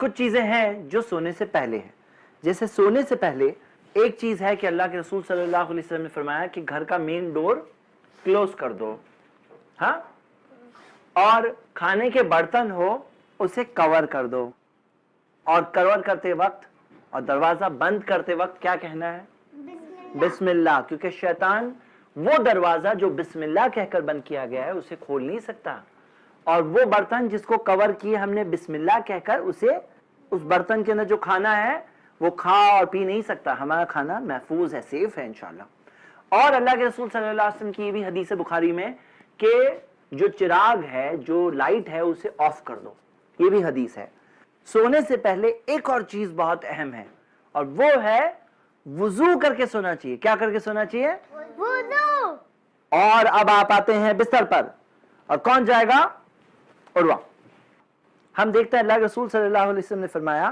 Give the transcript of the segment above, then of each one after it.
कुछ चीजें हैं जो सोने से पहले हैं। जैसे सोने से पहले एक चीज है कि अल्लाह के रसूल सल्लल्लाहु अलैहि वसल्लम ने फरमाया कि घर का मेन डोर क्लोज कर दो, हाँ, और खाने के बर्तन हो उसे कवर कर दो, और कवर करते वक्त और दरवाजा बंद करते वक्त क्या कहना है? बिस्मिल्लाह, क्योंकि शैतान वो दरवाजा जो बिस्मिल्लाह कहकर बंद किया गया है उसे खोल नहीं सकता, और वो बर्तन जिसको कवर किए हमने बिस्मिल्लाह कहकर, उसे उस बर्तन के अंदर जो खाना है वो खा और पी नहीं सकता। हमारा खाना महफूज है, सेफ है इंशाल्लाह। और अल्लाह के रसूल सल्लल्लाहु अलैहि वसल्लम की ये भी हदीस है बुखारी में कि जो चिराग है, जो लाइट है, उसे ऑफ कर दो, ये भी हदीस है। सोने से पहले एक और चीज बहुत अहम है, और वो है वुजू करके सोना चाहिए। क्या करके सोना चाहिए? वुजू। और अब आप आते हैं बिस्तर पर, और कौन जाएगा? उर्वा। हम देखते हैं अल्लाह के रसूल सल्लल्लाहु अलैहि वसल्लम ने फरमाया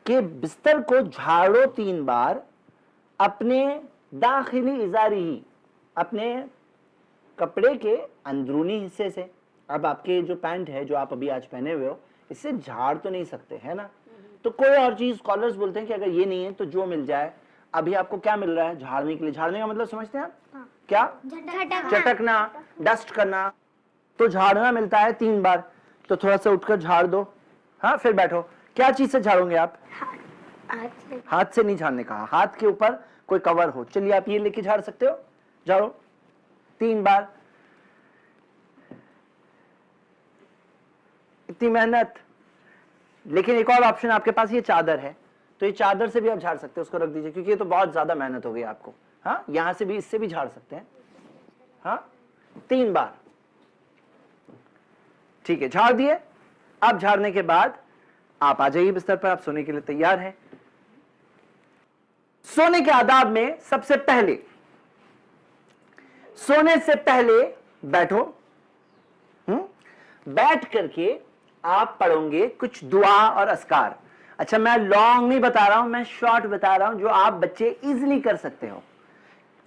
कि बिस्तर को झाड़ो 3 बार अपने दाखिली इजारी ही, अपने कपड़े के अंदरूनी हिस्से से। अब आपके जो पैंट है जो आप अभी आज पहने हुए हो, इससे झाड़ तो नहीं सकते है ना, तो कोई और चीज स्कॉलर्स बोलते हैं कि अगर ये नहीं है तो जो मिल जाए। अभी आपको क्या मिल रहा है झाड़ने के लिए? झाड़ने का मतलब समझते हैं आप? हाँ। क्या? झटकना। चटकना, डस्ट करना। तो झाड़ना मिलता है 3 बार, तो थोड़ा सा उठकर झाड़ दो, हाँ, फिर बैठो। क्या चीज से झाड़ोगे आप? हाथ से नहीं झाड़ने कहा, हाथ के ऊपर कोई कवर हो। चलिए आप ये लेके झाड़ सकते हो, झाड़ो 3 बार। इतनी मेहनत। लेकिन एक और ऑप्शन आपके पास, ये चादर है, तो ये चादर से भी आप झाड़ सकते हो, उसको रख दीजिए, क्योंकि ये तो बहुत ज्यादा मेहनत हो गई आपको। हाँ, यहां से भी, इससे भी झाड़ सकते हैं। हाँ, 3 बार, ठीक है, झाड़ दिए। अब झाड़ने के बाद आप आ जाइए बिस्तर पर, आप सोने के लिए तैयार हैं। सोने के आदाब में सबसे पहले, सोने से पहले बैठो। बैठ करके आप पढ़ोगे कुछ दुआ और अस्कार। अच्छा, मैं लॉन्ग नहीं बता रहा हूं, मैं शॉर्ट बता रहा हूं, जो आप बच्चे इजीली कर सकते हो।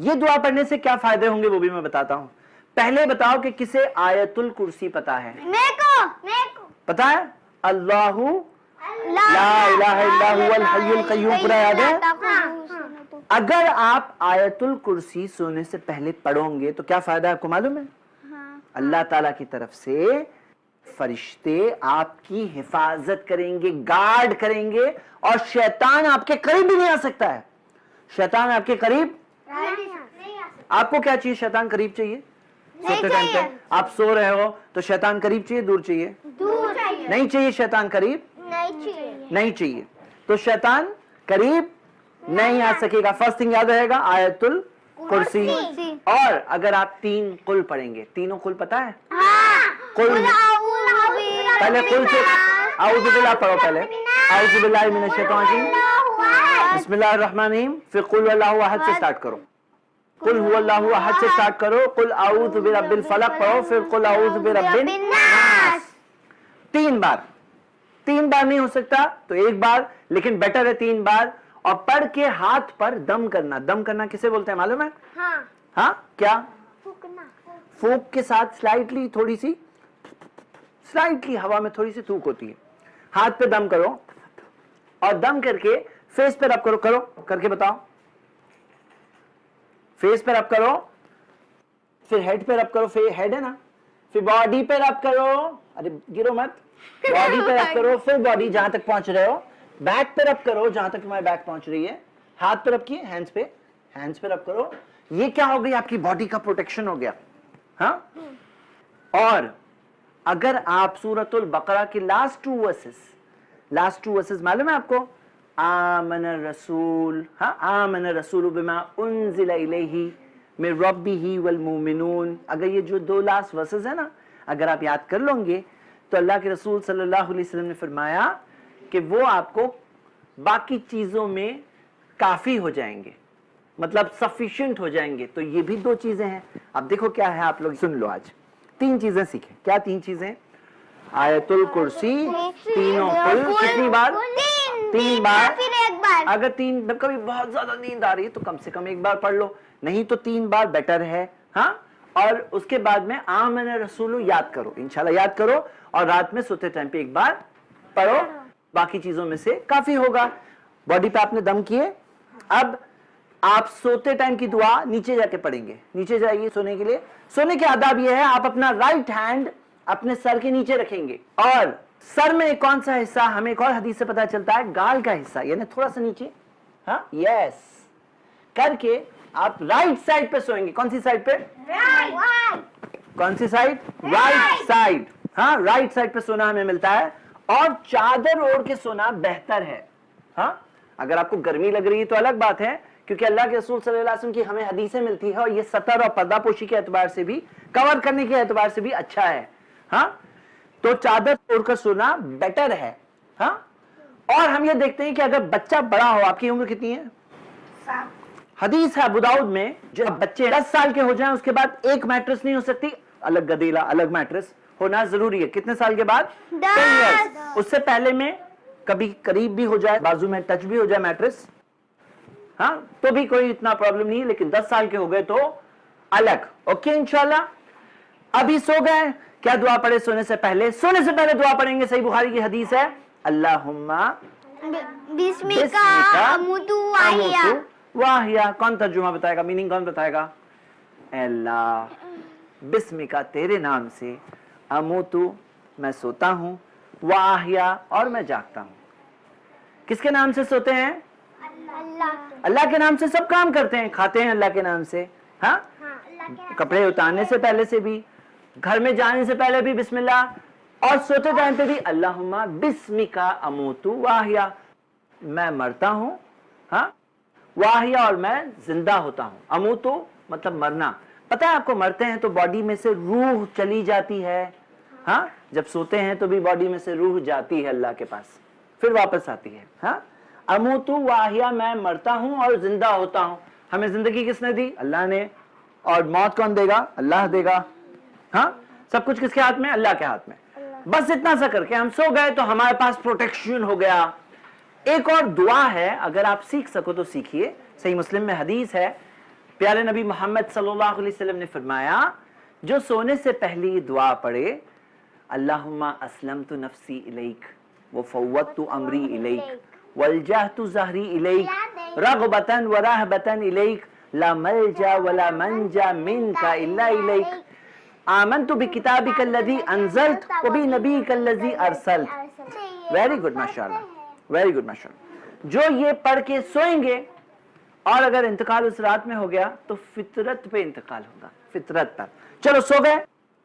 ये दुआ पढ़ने से क्या फायदे होंगे वो भी मैं बताता हूं। पहले बताओ कि किसे आयतुल कुर्सी पता है? मेरे को पता है? अल्लाहु ला इलाहा इल्ला हुवल हय्युल कय्यूम, पूरा याद है? अगर आप आयतुल कुर्सी सोने से पहले पढ़ोगे तो क्या फायदा है आपको मालूम है? अल्लाह ताला की तरफ से फरिश्ते आपकी हिफाजत करेंगे, गार्ड करेंगे, और शैतान आपके करीब भी नहीं आ सकता है। शैतान आपके करीब, आपको क्या चाहिए? शैतान करीब चाहिए? सोते टाइम पे आप सो रहे हो तो शैतान करीब चाहिए, दूर चाहिए? दूर चाहिए। नहीं चाहिए शैतान करीब? नहीं चाहिए। तो शैतान करीब नहीं आ सकेगा। फर्स्ट थिंग याद रहेगा, आयतुल कुर्सी। और अगर आप 3 कुल पढ़ेंगे, तीनों कुल पता है? कुल, पहले कुल से आऊज़ु बिल्लाह पढ़ो, पहले आऊज़ु बिल्लाहि मिनश शैतानिर रजीम, बिस्मिल्लाहिर रहमानिर रहीम, फिर कुल हुवल्लाहु अहद से स्टार्ट करो, कुल हुवल्लाहु अहद से स्टार्ट करो, कुल आऊज़ु बिरब्बिल फलक पढ़ो, फिर कुल आऊज़ु बिरब्बिन नास। 3 बार। 3 बार नहीं हो सकता तो 1 बार, लेकिन बेटर है 3 बार। और पढ़ के हाथ पर दम करना। दम करना किसे बोलते हैं मालूम है? हाँ, क्या? फूंक के साथ स्लाइटली, थोड़ी सी स्लाइटली हवा में थोड़ी सी थूक होती है। हाथ पे दम करो, और दम करके फेस पे रब करो। करो, करके बताओ। फेस पे रब करो, फिर हेड पे रब करो, हेड है ना, फिर बॉडी पे रब करो, अरे गिरो मत, बॉडी पे रब करो, फिर बॉडी जहां तक पहुंच रहे हो, बैक पे रब करो जहां तक तुम्हारी बैक पहुंच रही है, हाथ पे रब किए, हैंड्स पे रब करो। ये क्या हो गई? आपकी बॉडी का प्रोटेक्शन हो गया। हाँ, और अगर आप सूरतुल बकरा की लास्ट टू वर्सेस मालूम है आपको? आमन रसूल, हाँ, आमन रसूल बिमा उन्जिला इलैहि मिन रब्बिही वल मुमिनून। अगर ये जो 2 लास्ट वर्सेस है ना, अगर आप याद कर लोगे तो अल्लाह के रसूल सल्लल्लाहु अलैहि वसल्लम ने फरमाया कि वो आपको बाकी चीजों में काफी हो जाएंगे, मतलब सफिशिएंट हो जाएंगे। तो ये भी 2 चीजें हैं। अब देखो क्या है, आप लोग सुन लो। आज 3 चीजें सीखें। क्या 3 चीजें? आयतुल कुर्सी, तीनों कुल, कितनी बार? 3 बार। फिर 1 बार। अगर 3, कभी बहुत ज्यादा नींद आ रही है तो कम से कम 1 बार पढ़ लो, नहीं तो 3 बार बेटर है। हाँ, और उसके बाद में आमन रसूल याद करो, इंशाल्लाह याद करो, और रात में सोते टाइम पे 1 बार पढ़ो। बाकी चीजों में से काफी होगा। बॉडी पे आपने दम किए, अब आप सोते टाइम की दुआ नीचे जाके पढ़ेंगे। नीचे जाइए सोने के लिए। सोने के आदाब यह है, आप अपना राइट हैंड अपने सर के नीचे रखेंगे और सर में कौन सा हिस्सा, हमें एक और हदीस से पता चलता है, गाल का हिस्सा, यानी थोड़ा सा नीचे, हाँ यस करके आप राइट साइड पे सोएंगे। कौन सी साइड पे? राइट। कौन सी साइड? Right side. हाँ, राइट साइड पे सोना हमें मिलता है और चादर ओढ़ के सोना बेहतर है। हाँ, अगर आपको गर्मी लग रही है तो अलग बात है, क्योंकि अल्लाह के रसूल सल्लल्लाहु अलैहि वसल्लम की हमें हदीसें मिलती है और ये सतर और पर्दापोशी के एतबार से भी, कवर करने के एतबार से भी अच्छा है। हाँ, तो चादर ओढ़कर सोना बेटर है। हाँ, और हम ये देखते हैं कि अगर बच्चा बड़ा हो, आपकी उम्र कितनी है? हदीस है अबू दाऊद में, जब बच्चे 10 साल के हो जाएं उसके बाद एक मैट्रेस नहीं हो सकती, अलग गदेला अलग मैट्रेस होना जरूरी है। कितने साल के बाद? 10 years। उससे पहले में कभी करीब भी हो जाए, बाजू में टच भी हो जाए मैट्रेस, हाँ तो भी कोई इतना प्रॉब्लम नहीं है, लेकिन 10 साल के हो गए तो अलग। ओके इंशाल्लाह। अभी सो गए, क्या दुआ पढ़े सोने से पहले? सोने से पहले दुआ पढ़ेंगे, सही बुखारी की हदीस है, अल्लाहुम्मा बिस्मिका अमुतु वाहिया। वाहिया कौन तर्जुमा बताएगा, मीनिंग कौन बताएगा? अल्लाह बिस्मिका तेरे नाम से, अमुतु मैं सोता हूँ, वाहिया और मैं जागता हूँ। किसके नाम से सोते हैं? अल्लाह के नाम से सब काम करते हैं, खाते हैं अल्लाह के नाम से। हाँ, कपड़े उतारने से पहले से भी, घर में जाने से पहले भी बिस्मिल्लाह, और सोते टाइम पे भी अल्लाहुम्मा बिस्मिका अमूतु वाहिया, मैं मरता हूं, हाँ वाहिया और मैं जिंदा होता हूं। अमूतु मतलब मरना। पता है आपको, मरते हैं तो बॉडी में से रूह चली जाती है। हाँ, जब सोते हैं तो भी बॉडी में से रूह जाती है अल्लाह के पास, फिर वापस आती है। हाँ, अमूतु वाहिया मैं मरता हूं और जिंदा होता हूं। हमें जिंदगी किसने दी? अल्लाह ने। और मौत कौन देगा? अल्लाह देगा। हाँ, सब कुछ किसके हाथ में? अल्लाह के हाथ में। बस इतना सा करके हम सो गए तो हमारे पास प्रोटेक्शन हो गया। एक और दुआ है, अगर आप सीख सको तो सीखिए। सही मुस्लिम में हदीस है, प्यारे नबी मोहम्मद सल्लल्लाहु अलैहि वसल्लम ने फरमाया, जो सोने से पहले दुआ पढ़े, अल्लाहुम्मा अस्लमतु नफ्सी इलैक व फव्वतु अमरी इलैक वल्जहतु ज़हरी इलैक रग़बतन व रहबतन इलैक ला मलजा वला मंजा मिनका इल्ला इलैक आमनतु बिकिताबिका अल्लज़ी अंज़ल्त व बिनबीका अल्लज़ी अरसल्त। वेरी गुड माशाअल्लाह, वेरी गुड माशाअल्लाह। जो ये पढ़ के सोएंगे और अगर इंतकाल उस रात में हो गया तो फितरत पे इंतकाल होगा, फितरत पर। चलो सो गए,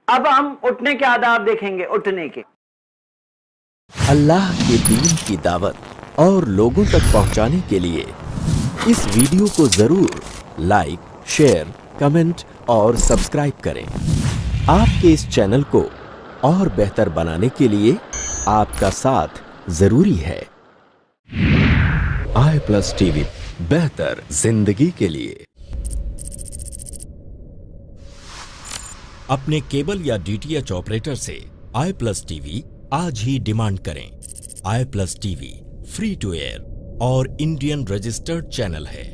अब हम उठने के आदाब देखेंगे। उठने के, अल्लाह के दीन की दावत और लोगों तक पहुंचाने के लिए इस वीडियो को जरूर लाइक, शेयर, कमेंट और सब्सक्राइब करें। आपके इस चैनल को और बेहतर बनाने के लिए आपका साथ जरूरी है। i+ TV, बेहतर जिंदगी के लिए। अपने केबल या DTH ऑपरेटर से i+ TV आज ही डिमांड करें। i+ TV free to air और इंडियन रजिस्टर्ड चैनल है।